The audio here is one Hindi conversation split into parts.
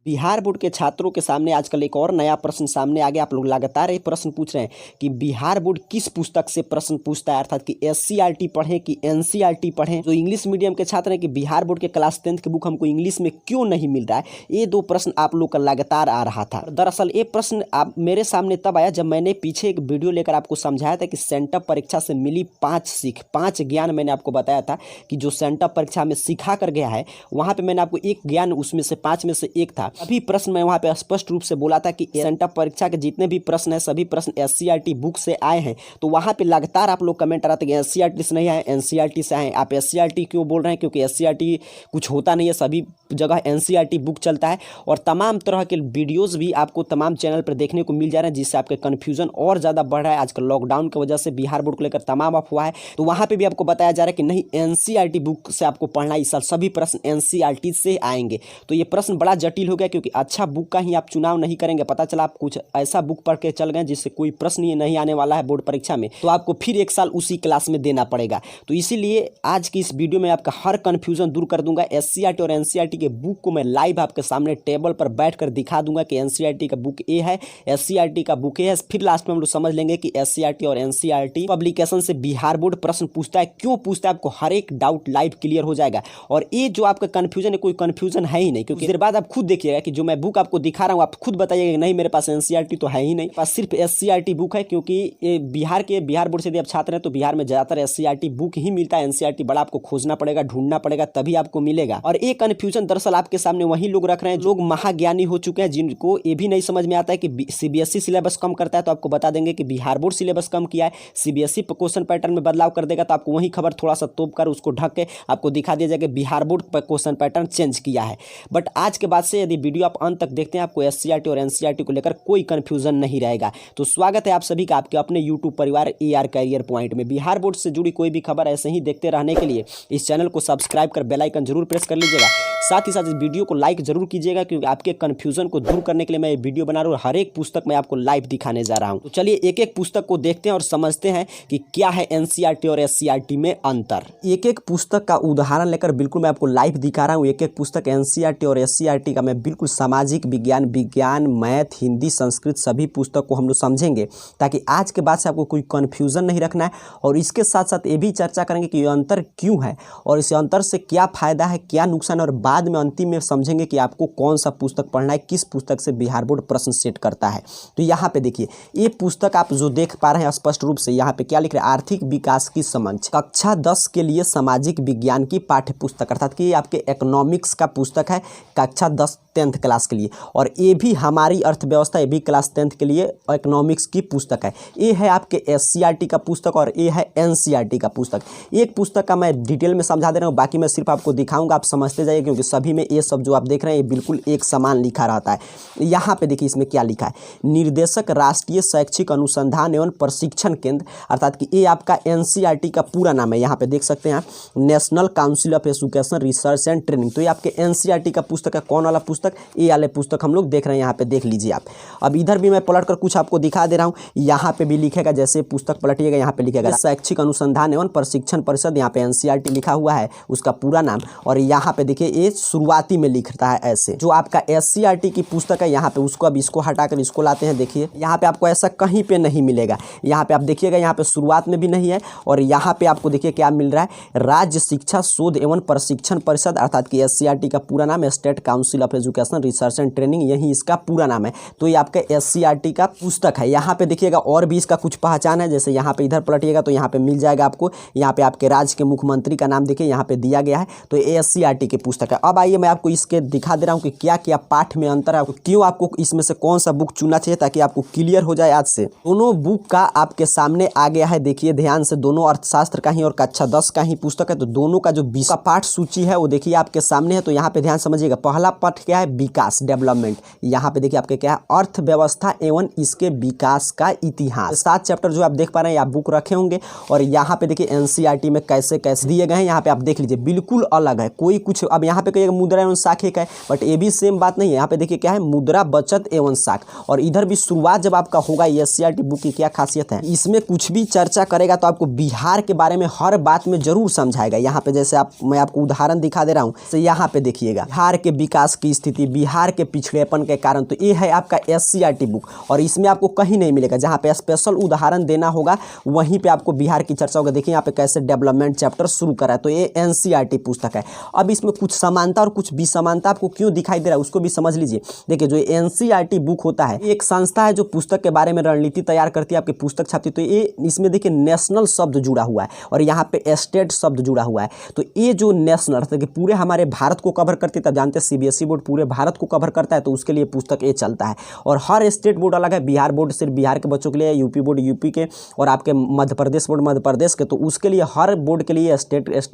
बिहार बोर्ड के छात्रों के सामने आजकल एक और नया प्रश्न सामने आ गया। आप लोग लगातार ये प्रश्न पूछ रहे हैं कि बिहार बोर्ड किस पुस्तक से प्रश्न पूछता है, अर्थात कि एससीईआरटी पढ़ें कि एनसीईआरटी पढ़ें। जो इंग्लिश मीडियम के छात्र हैं कि बिहार बोर्ड के क्लास 10th की बुक हमको इंग्लिश में क्यों नहीं मिल रहा है, ये दो प्रश्न आप लोग का लगातार आ रहा था। दरअसल ये प्रश्न आप मेरे सामने तब आया जब मैंने पीछे एक वीडियो लेकर आपको समझाया था कि सेंटअप परीक्षा से मिली 5 ज्ञान मैंने आपको बताया था कि जो सेंटअप परीक्षा में सिखा कर गया है, वहाँ पे मैंने आपको एक ज्ञान उसमें से 5 में से एक था। अभी प्रश्न मैं वहाँ पे स्पष्ट रूप से बोला था कि सेंटअप परीक्षा के जितने भी प्रश्न हैं सभी प्रश्न एससीईआरटी बुक से आए हैं। तो वहाँ पे लगातार आप लोग कमेंट आ रहा था कि एससीईआरटी से नहीं आए, एनसीईआरटी से आए। आप एससीईआरटी क्यों बोल रहे हैं? क्योंकि एससीईआरटी कुछ होता नहीं है, सभी जगह एनसीईआरटी बुक चलता है और तमाम तरह के वीडियोस भी आपको तमाम चैनल पर देखने को मिल जा रहे हैं, जिससे आपके कन्फ्यूजन और ज़्यादा बढ़ रहा है। आजकल लॉकडाउन की वजह से बिहार बोर्ड को लेकर तमाम अफवाह है, तो वहाँ पे भी आपको बताया जा रहा है कि नहीं, एनसीईआरटी बुक से आपको पढ़ना है। इस साल सभी प्रश्न एनसीईआरटी से आएंगे। तो ये प्रश्न बड़ा जटिल हो गया, क्योंकि अच्छा बुक का ही आप चुनाव नहीं करेंगे। पता चला आप कुछ ऐसा बुक पढ़ के चल गए जिससे कोई प्रश्न ही नहीं आने वाला है बोर्ड परीक्षा में, तो आपको फिर एक साल उसी क्लास में देना पड़ेगा। तो इसीलिए आज की इस वीडियो में आपका हर कन्फ्यूजन दूर कर दूंगा। एससीईआरटी और एनसीईआरटी के बुक को मैं लाइव आपके सामने टेबल पर बैठकर दिखा दूंगा कि एनसीईआरटी का बुक ए है, एससीईआरटी का बुक ए है। फिर लास्ट में हम लोग समझ लेंगे कि एससीईआरटी और एनसीईआरटी पब्लिकेशन से बिहार बोर्ड प्रश्न पूछता है, क्यों पूछता है, आपको हर एक डाउट लाइव क्लियर हो जाएगा। और ये जो आपका कन्फ्यूजन है, कोई कन्फ्यूजन है ही नहीं, क्योंकि देर बाद आप खुद देखिएगा कि जो मैं बुक आपको दिखा रहा हूँ आप खुद बताइएगा कि नहीं मेरे पास एनसीईआरटी तो है ही नहीं, पास सिर्फ एससीईआरटी बुक है। क्योंकि ये बिहार बोर्ड से यदि आप छात्र हैं तो बिहार में ज्यादातर एससीईआरटी बुक ही मिलता है। एनसीईआरटी बड़ा आपको खोजना पड़ेगा, ढूंढना पड़ेगा, तभी आपको मिलेगा। और ये कन्फ्यूजन दरअसल आपके सामने वही लोग रख रहे हैं, लोग महाज्ञानी हो चुके हैं, जिनको ये भी नहीं समझ में आता है कि सीबीएसई सिलेबस कम करता है तो आपको बता देंगे कि बिहार बोर्ड सिलेबस कम किया है। सीबीएसई क्वेश्चन पैटर्न में बदलाव कर देगा तो आपको वही खबर थोड़ा सा तोप कर उसको ढक के आपको दिखा दिया जाएगा Bihar board question pattern change किया है। बट आज के बाद से यदि वीडियो आप अंत तक देखते हैं, आपको एससीईआरटी और एनसीईआरटी को लेकर कोई कंफ्यूजन नहीं रहेगा। तो स्वागत है आप सभी का आपके अपने यूट्यूब परिवार AR करियर पॉइंट में। बिहार बोर्ड से जुड़ी कोई भी खबर ऐसे ही देखते रहने के लिए इस चैनल को सब्सक्राइब कर बेल आइकन जरूर प्रेस कर लीजिएगा। साथ ही साथ इस वीडियो को लाइक जरूर कीजिएगा, क्योंकि आपके कंफ्यूजन को दूर करने के लिए मैं ये वीडियो बना रहा हूँ। हर एक पुस्तक मैं आपको लाइव दिखाने जा रहा हूँ। तो चलिए एक एक पुस्तक को देखते हैं और समझते हैं कि क्या है एनसीईआरटी और एससीईआरटी में अंतर। एक एक पुस्तक का उदाहरण लेकर बिल्कुल मैं आपको लाइव दिखा रहा हूँ। एक एक पुस्तक एनसीईआरटी और एससीईआरटी का मैं बिल्कुल सामाजिक विज्ञान, मैथ, हिंदी, संस्कृत सभी पुस्तक को हम लोग समझेंगे, ताकि आज के बाद से आपको कोई कन्फ्यूजन नहीं रखना है। और इसके साथ साथ ये भी चर्चा करेंगे कि ये अंतर क्यों है और इस अंतर से क्या फायदा है, क्या नुकसान है, और बाद में अंतिम में समझेंगे कि आपको कौन सा पुस्तक पढ़ना है, किस पुस्तक से बिहार बोर्ड प्रश्न सेट करता है। तो यहाँ पे देखिए, ये पुस्तक आप जो देख पा रहे हैं स्पष्ट रूप से, यहाँ पे क्या लिख रहे हैं, आर्थिक विकास की समझ, कक्षा 10 के लिए सामाजिक विज्ञान की पाठ्य पुस्तक, अर्थात कि ये आपके इकोनॉमिक्स का पुस्तक है कक्षा 10 10th क्लास के लिए। और ये भी हमारी अर्थव्यवस्था, ये भी क्लास 10th के लिए इकोनॉमिक्स की पुस्तक है। ये है आपके एससीईआरटी का पुस्तक और ये है एनसीईआरटी का पुस्तक। एक पुस्तक का मैं डिटेल में समझा दे रहा हूँ, बाकी मैं सिर्फ आपको दिखाऊंगा, आप समझते जाइए, क्योंकि सभी में ये सब जो आप देख रहे हैं ये बिल्कुल एक समान लिखा रहता है। यहाँ पे देखिए इसमें क्या लिखा है, निर्देशक राष्ट्रीय शैक्षिक अनुसंधान एवं प्रशिक्षण केंद्र, अर्थात कि ये आपका एनसीईआरटी का पूरा नाम है। यहाँ पे देख सकते हैं national council of education research and training. तो ये आपके एनसीईआरटी का पुस्तक है। कौन वाला पुस्तक? ये वाले पुस्तक हम लोग देख रहे हैं, यहाँ पे देख लीजिए आप। अब इधर भी मैं पलट कर कुछ आपको दिखा दे रहा हूँ। यहाँ पे भी लिखेगा, जैसे पुस्तक पलटिएगा यहाँ पे लिखेगा शैक्षिक अनुसंधान एवं प्रशिक्षण परिषद, यहाँ पे एनसीईआरटी लिखा हुआ है उसका पूरा नाम। और यहाँ पे देखिए ये शुरुआती में लिखता है ऐसे। जो आपका एससीईआरटी की पुस्तक है यहाँ पे उसको, अब इसको हटाकर इसको लाते हैं, देखिए यहाँ पे आपको ऐसा कहीं पे नहीं मिलेगा। यहाँ पे आप देखिएगा, यहाँ पे शुरुआत में भी नहीं है। और यहाँ पे आपको देखिए क्या मिल रहा है, राज्य शिक्षा शोध एवं प्रशिक्षण परिषद, अर्थात कि एससीईआरटी का पूरा नाम है state council of education research and training, यही इसका पूरा नाम है। तो ये आपका एससीईआरटी का पुस्तक है। यहाँ पे देखिएगा और भी इसका कुछ पहचान है, जैसे यहाँ पे इधर पलटिएगा तो यहाँ पे मिल जाएगा आपको, यहाँ पे आपके राज्य के मुख्यमंत्री का नाम देखिए यहाँ पे दिया गया है। तो ये एससीईआरटी की पुस्तक है। अब आइए मैं आपको इसके दिखा दे रहा हूँ कि क्या क्या पाठ में अंतर है, क्यों आपको इसमें से कौन सा बुक चुनना चाहिए, ताकि आपको क्लियर हो जाए आज से। दोनों बुक का आपके सामने आ गया है, देखिए ध्यान से, दोनों अर्थशास्त्र का ही और कक्षा 10 का ही पुस्तक है। तो दोनों का जो का पाठ सूची है वो देखिए आपके सामने है। तो यहाँ पे ध्यान समझिएगा, पहला पाठ क्या है, विकास, डेवलपमेंट। यहाँ पे देखिए आपके क्या है, अर्थव्यवस्था एवं इसके विकास का इतिहास। 7 चैप्टर जो आप देख पा रहे हैं आप बुक रखे होंगे। और यहाँ पे देखिए एनसीईआरटी में कैसे कैसे दिए गए हैं, यहाँ पे आप देख लीजिए बिल्कुल अलग है। कोई कुछ, अब यहाँ पे कहिएगा मुद्रा एवं साख एक है, बट ये भी सेम बात नहीं है। यहाँ पे देखिए क्या है, मुद्रा, बचत एवं साख। और इधर भी शुरुआत जब आपका होगा, एससीईआरटी बुक की क्या खासियत है, इसमें कुछ भी चर्चा करेगा तो आपको बिहार के बारे में हर बात में जरूर समझाएगा। यहाँ पे जैसे मैं आपको उदाहरण दिखा दे रहा हूँ, तो यहाँ पे देखिएगा बिहार के विकास की स्थिति स्थिति, बिहार के पिछड़ेपन के कारण। तो ये है आपका SCERT बुक और इसमें आपको कहीं नहीं मिलेगा। जहाँ पे स्पेशल उदाहरण देना होगा वहीं पे आपको बिहार की चर्चा होगा। देखिए यहाँ पे कैसे डेवलपमेंट चैप्टर शुरू करा है। तो ये NCERT पुस्तक है। अब इसमें कुछ समानता और कुछ विसमानता आपको क्यों दिखाई दे रहा है उसको भी समझ लीजिए। देखिए जो NCERT बुक होता है एक संस्था है जो पुस्तक के बारे में रणनीति तैयार करती है, आपकी पुस्तक छापती है। तो ये इसमें देखिए नेशनल शब्द जुड़ा हुआ है और यहाँ पे स्टेट शब्द जुड़ा हुआ है। तो ये जो नेशनल अर्थात कि पूरे हमारे भारत को कवर करती है, तब जानते हैं CBSE बोर्ड पूरे भारत को कवर करता है, तो उसके लिए पुस्तक ये चलता है। और हर स्टेट बोर्ड अलग है। बिहार बोर्ड सिर्फ बिहार के बच्चों के लिए, यूपी बोर्ड यूपी के, और आपके मध्य प्रदेश बोर्ड मध्य प्रदेश के। तो उसके लिए हर बोर्ड के लिए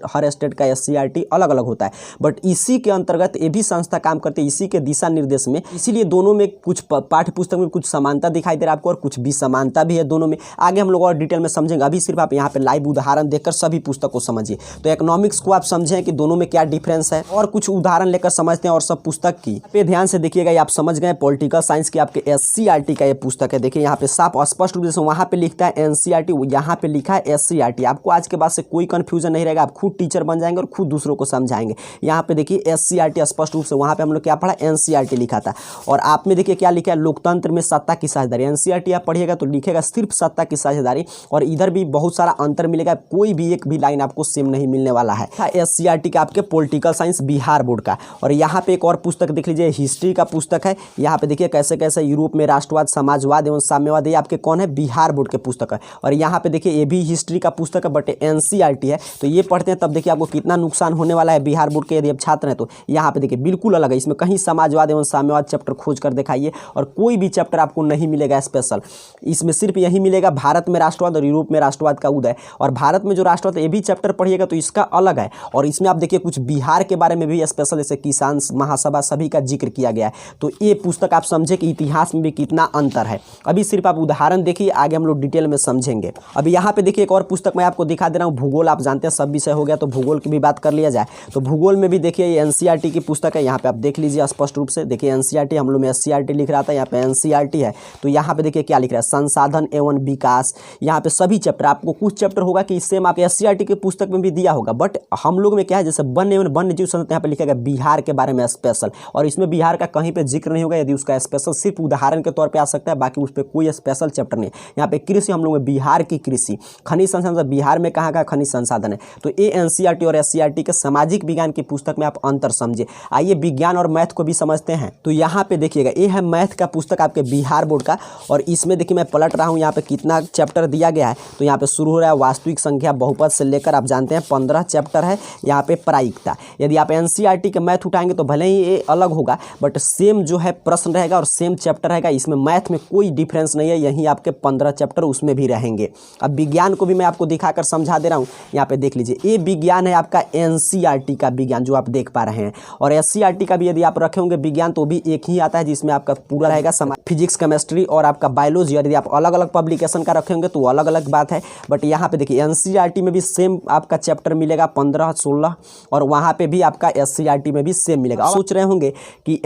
हर स्टेट का SCERT अलग अलग होता है। बट इसी के अंतर्गत ये भी संस्था काम करती है, इसी के दिशा निर्देश में। इसीलिए दोनों में कुछ पाठ्य पुस्तक में कुछ समानता दिखाई दे रहा है आपको और कुछ विसमानता भी है दोनों में। आगे हम लोग और डिटेल में समझेंगे। अभी सिर्फ आप यहाँ पे लाइव उदाहरण देखकर सभी पुस्तक को समझिए। तो इकोनॉमिक्स को आप समझें कि दोनों में क्या डिफरेंस है और कुछ उदाहरण लेकर समझते हैं और सब पुस्तक की पे ध्यान से देखिएगा। ये आप समझ गए पॉलिटिकल साइंस की आपके SCERT का ये पुस्तक है। देखिए यहाँ पे साफ स्पष्ट रूप से वहाँ पे लिखता है NCERT, यहाँ पे लिखा है SCERT। आपको आज के बाद से कोई कंफ्यूजन नहीं रहेगा। आप खुद टीचर बन जाएंगे और खुद दूसरों को समझाएंगे। यहाँ पे देखिए SCERT स्पष्ट रूप से, वहाँ पे हम लोग क्या पढ़ा NCERT लिखा था। और आप में देखिए क्या लिखा है, लोकतंत्र में सत्ता की साझेदारी। NCERT आप पढ़िएगा तो लिखेगा सिर्फ सत्ता की साझेदारी, और इधर भी बहुत सारा अंतर मिलेगा। कोई भी एक भी लाइन आपको सेम नहीं मिलने वाला है। SCERT का आपके पॉलिटिकल साइंस बिहार बोर्ड का। और यहाँ पे एक और पुस्तक देख लीजिए, हिस्ट्री का पुस्तक है। यहाँ पे देखिए कैसे कैसे यूरोप में राष्ट्रवाद, समाजवाद एवं साम्यवाद, ये आपके कौन है, बिहार बोर्ड के पुस्तक है। और यहाँ पे देखिए ये भी हिस्ट्री का पुस्तक है बट NCERT है। तो ये पढ़ते हैं तब देखिए आपको कितना नुकसान होने वाला है बिहार बोर्ड के, यदि आप छात्र हैं तो। यहाँ पे देखिए बिल्कुल अलग है। इसमें कहीं समाजवाद एवं साम्यवाद चैप्टर खोज कर दिखाइए और कोई भी चैप्टर आपको नहीं मिलेगा स्पेशल। इसमें सिर्फ यही मिलेगा भारत में राष्ट्रवाद और यूरोप में राष्ट्रवाद का उदय। और भारत में जो राष्ट्रवाद ये भी चैप्टर पढ़िएगा तो इसका अलग है। और इसमें आप देखिए कुछ बिहार के बारे में भी स्पेशल, जैसे किसान महासभा सभी का जिक्र किया गया है। तो ये पुस्तक आप समझे कि इतिहास में भी कितना अंतर है। अभी सिर्फ आप उदाहरण देखिए, आगे हम लोग डिटेल में समझेंगे। अभी यहाँ पे देखिए एक और पुस्तक मैं आपको दिखा दे रहा हूँ, भूगोल। आप जानते हैं सब विषय हो गया तो भूगोल की भी बात कर लिया जाए। तो भूगोल में भी देखिए ये NCERT की पुस्तक है। यहाँ पे आप देख लीजिए स्पष्ट रूप से। देखिए NCERT, हम लोग में SCERT लिख रहा था, यहाँ पे NCERT है। तो यहाँ पे देखिए क्या लिख रहा है, संसाधन एवं विकास। यहाँ पे सभी चैप्टर, आपको कुछ चैप्टर होगा कि सेम आप SCERT की पुस्तक में भी दिया होगा, बट हम लोग में क्या है, जैसे वन्य एवं वन्य जीव संरक्षण, यहाँ पे लिखा गया बिहार के बारे में स्पेशल, और इसमें बिहार का कहीं पे जिक्र नहीं होगा। यदि उसका स्पेशल सिर्फ उदाहरण के तौर पे आ सकता है, बाकी उस पर कोई स्पेशल चैप्टर नहीं। यहाँ पे कृषि, हम लोग में बिहार की कृषि, खनिज संसाधन, बिहार में कहाँ का खनिज संसाधन है। तो ये NCERT और SCERT के सामाजिक विज्ञान की पुस्तक में आप अंतर समझे। आइए विज्ञान और मैथ को भी समझते हैं। तो यहाँ पे देखिएगा ये है मैथ का पुस्तक आपके बिहार बोर्ड का। और इसमें देखिए मैं पलट रहा हूँ, यहाँ पे कितना चैप्टर दिया गया है। तो यहाँ पे शुरू हो रहा है वास्तविक संख्या, बहुपद से लेकर आप जानते हैं 15 चैप्टर है। यहाँ पे प्रायिकता। यदि आप NCERT के मैथ उठाएंगे तो भले ही ये अलग होगा बट सेम जो है प्रश्न रहेगा और सेम चैप्टर रहेगा। इसमें मैथ में कोई डिफरेंस नहीं है, यहीं आपके 15 चैप्टर उसमें भी रहेंगे। अब विज्ञान को भी मैं आपको दिखाकर समझा दे रहा हूँ। यहाँ पे देख लीजिए ये विज्ञान है आपका NCERT का विज्ञान जो आप देख पा रहे हैं। और SCERT का भी यदि आप रखे होंगे विज्ञान तो भी एक ही आता है, जिसमें आपका पूरा रहेगा फिजिक्स, केमिस्ट्री और आपका बायोलॉजी। यदि आप अलग अलग पब्लिकेशन का रखे होंगे तो अलग अलग बात है। बट यहाँ पे देखिए NCERT में भी सेम आपका चैप्टर मिलेगा 15, 16, और वहाँ पे भी आपका SCERT में भी सेम मिलेगा। सोच रहे होंगे कि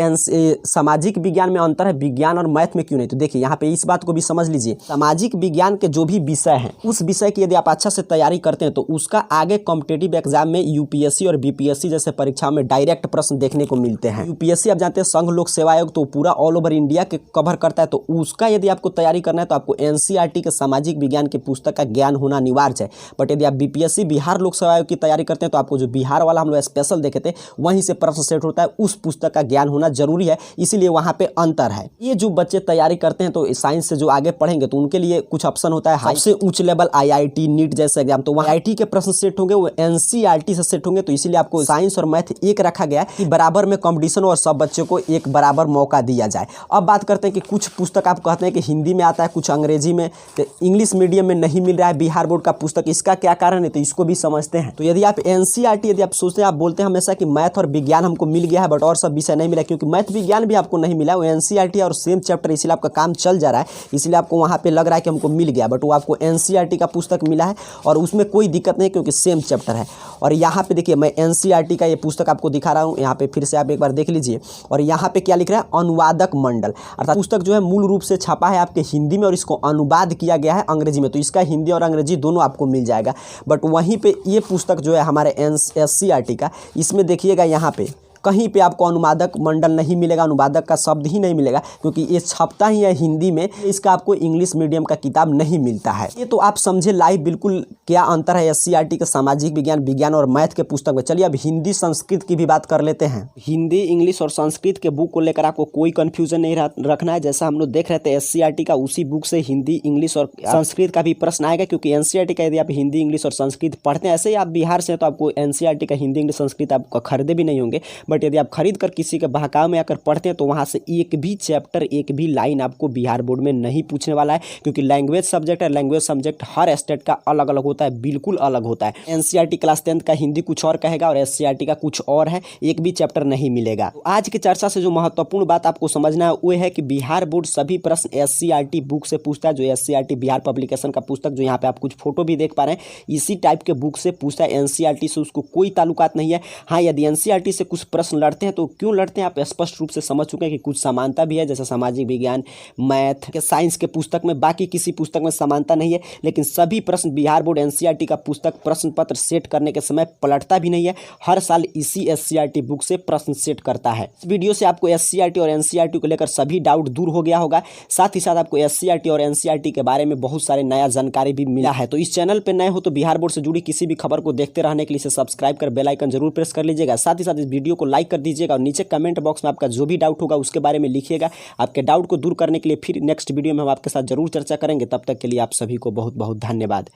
सामाजिक विज्ञान में अंतर है, विज्ञान और मैथ में क्यों नहीं। तो देखिए यहाँ पे इस बात को भी समझ लीजिए, सामाजिक विज्ञान के जो भी विषय हैं उस विषय की यदि आप अच्छा से तैयारी करते हैं तो उसका आगे कॉम्पिटिटिव एग्जाम में UPSC और BPSC जैसे परीक्षाओं में डायरेक्ट प्रश्न देखने को मिलते हैं। UPSC आप जानते हैं संघ लोक सेवा आयोग, तो पूरा ऑल ओवर इंडिया के कवर करता है। तो उसका यदि आपको तैयारी करना है तो आपको NCERT के सामाजिक विज्ञान की पुस्तक का ज्ञान होना अनिवार्य है। बट यदि आप BPSC बिहार लोक सेवा आयोग की तैयारी करते हैं तो आपको जो बिहार वाला हम लोग स्पेशल देखे थे वहीं से प्रश्न सेट होता है, उस पुस्तक का ज्ञान होना जरूरी है। इसीलिए वहाँ पे अंतर है। ये जो बच्चे तैयारी करते हैं तो साइंस से जो आगे पढ़ेंगे तो उनके लिए कुछ ऑप्शन होता है सबसे उच्च लेवल IIT नीट जैसे एग्जाम, तो वहाँ IIT के प्रश्न सेट होंगे, वो NCERT से सेट होंगे। तो इसीलिए आपको साइंस और मैथ एक रखा गया है कि बराबर में कंपटीशन और सब बच्चों को एक बराबर मौका दिया जाए। अब बात करते हैं कि कुछ पुस्तक आप कहते हैं कि हिंदी में आता है, कुछ अंग्रेजी में, तो इंग्लिश मीडियम में नहीं मिल रहा है बिहार बोर्ड का पुस्तक, इसका क्या कारण है तो इसको भी समझते हैं। तो यदि आप NCERT यदि आप सोचते हैं, आप बोलते हैं हमेशा कि मैथ और विज्ञान हमको मिल गया है बट और सब विषय नहीं मिला, क्योंकि मैथ विज्ञान भी आपको नहीं मिला, वो NCERT और सेम चैप्टर, इसलिए आपका काम चल जा रहा है, इसलिए आपको वहाँ पे लग रहा है कि हमको मिल गया, बट वो आपको NCERT का पुस्तक मिला है और उसमें कोई दिक्कत नहीं क्योंकि सेम चैप्टर है। और यहाँ पे देखिए मैं NCERT का ये पुस्तक आपको दिखा रहा हूँ, यहाँ पे फिर से आप एक बार देख लीजिए। और यहाँ पे क्या लिख रहा है, अनुवादक मंडल, अर्थात पुस्तक जो है मूल रूप से छपा है आपके हिंदी में और इसको अनुवाद किया गया है अंग्रेजी में, तो इसका हिंदी और अंग्रेजी दोनों आपको मिल जाएगा। बट वहीं पे ये पुस्तक जो है हमारे SCERT का, इसमें देखिएगा यहाँ पे कहीं पे आपको अनुवादक मंडल नहीं मिलेगा, अनुवादक का शब्द ही नहीं मिलेगा, क्योंकि ये छपता ही है हिंदी में। इसका आपको इंग्लिश मीडियम का किताब नहीं मिलता है। ये तो आप समझे लाइव बिल्कुल क्या अंतर है एससीईआरटी के सामाजिक विज्ञान, विज्ञान और मैथ के पुस्तक में। चलिए अब हिंदी संस्कृत की भी बात कर लेते हैं। हिंदी, इंग्लिश और संस्कृत के बुक को लेकर आपको कोई कंफ्यूजन नहीं रखना है। जैसा हम लोग देख रहे थे एससीईआरटी का, उसी बुक से हिंदी, इंग्लिश और संस्कृत का भी प्रश्न आएगा, क्योंकि एनसीईआरटी का यदि आप हिंदी, इंग्लिश और संस्कृत पढ़ते हैं, ऐसे ही आप बिहार से, तो आपको एनसीईआरटी का हिंदी, इंग्लिश, संस्कृत आपको खरीदे भी नहीं होंगे। बट यदि आप खरीद कर किसी के बहकावे में आकर पढ़ते हैं तो वहाँ से एक भी चैप्टर, एक भी लाइन आपको बिहार बोर्ड में नहीं पूछने वाला है, क्योंकि लैंग्वेज सब्जेक्ट है। लैंग्वेज सब्जेक्ट हर स्टेट का अलग अलग होता है, बिल्कुल अलग होता है। एनसीईआरटी क्लास 10 का हिंदी कुछ और कहेगा और एससीईआरटी का कुछ और है, एक भी चैप्टर नहीं मिलेगा। तो आज की चर्चा से जो महत्वपूर्ण बात आपको समझना है वो है कि बिहार बोर्ड सभी प्रश्न एससीईआरटी बुक से पूछता है। जो एससीईआरटी बिहार पब्लिकेशन का पुस्तक, जो यहाँ पे आप कुछ फोटो भी देख पा रहे हैं, इसी टाइप के बुक से पूछता है। एनसीईआरटी से उसको कोई ताल्लुकात नहीं है। हाँ, यदि एनसीईआरटी से कुछ प्रश्न लड़ते हैं तो क्यों लड़ते हैं आप स्पष्ट रूप से समझ चुके हैं कि कुछ समानता भी है, जैसे सामाजिक विज्ञान, मैथ के, साइंस के पुस्तक में। बाकी किसी पुस्तक में समानता नहीं है, लेकिन सभी प्रश्न बिहार बोर्ड एनसीईआरटी का पुस्तक प्रश्न पत्र सेट करने के समय पलटता भी नहीं है। हर साल इसी एससीईआरटी बुक से प्रश्न सेट करता है। इस वीडियो से आपको एससीईआरटी और एनसीईआरटी को लेकर सभी डाउट दूर हो गया होगा। साथ ही साथ आपको एससीईआरटी और एनसीईआरटी के बारे में बहुत सारे नया जानकारी भी मिला है। तो इस चैनल पर नए हो तो बिहार बोर्ड से जुड़ी किसी भी खबर को देखते रहने के लिए सब्सक्राइब कर बेल आइकन जरूर प्रेस कर लीजिएगा। साथ ही साथ इस वीडियो को लाइक कर दीजिएगा और नीचे कमेंट बॉक्स में आपका जो भी डाउट होगा उसके बारे में लिखिएगा। आपके डाउट को दूर करने के लिए फिर नेक्स्ट वीडियो में हम आपके साथ जरूर चर्चा करेंगे। तब तक के लिए आप सभी को बहुत बहुत धन्यवाद।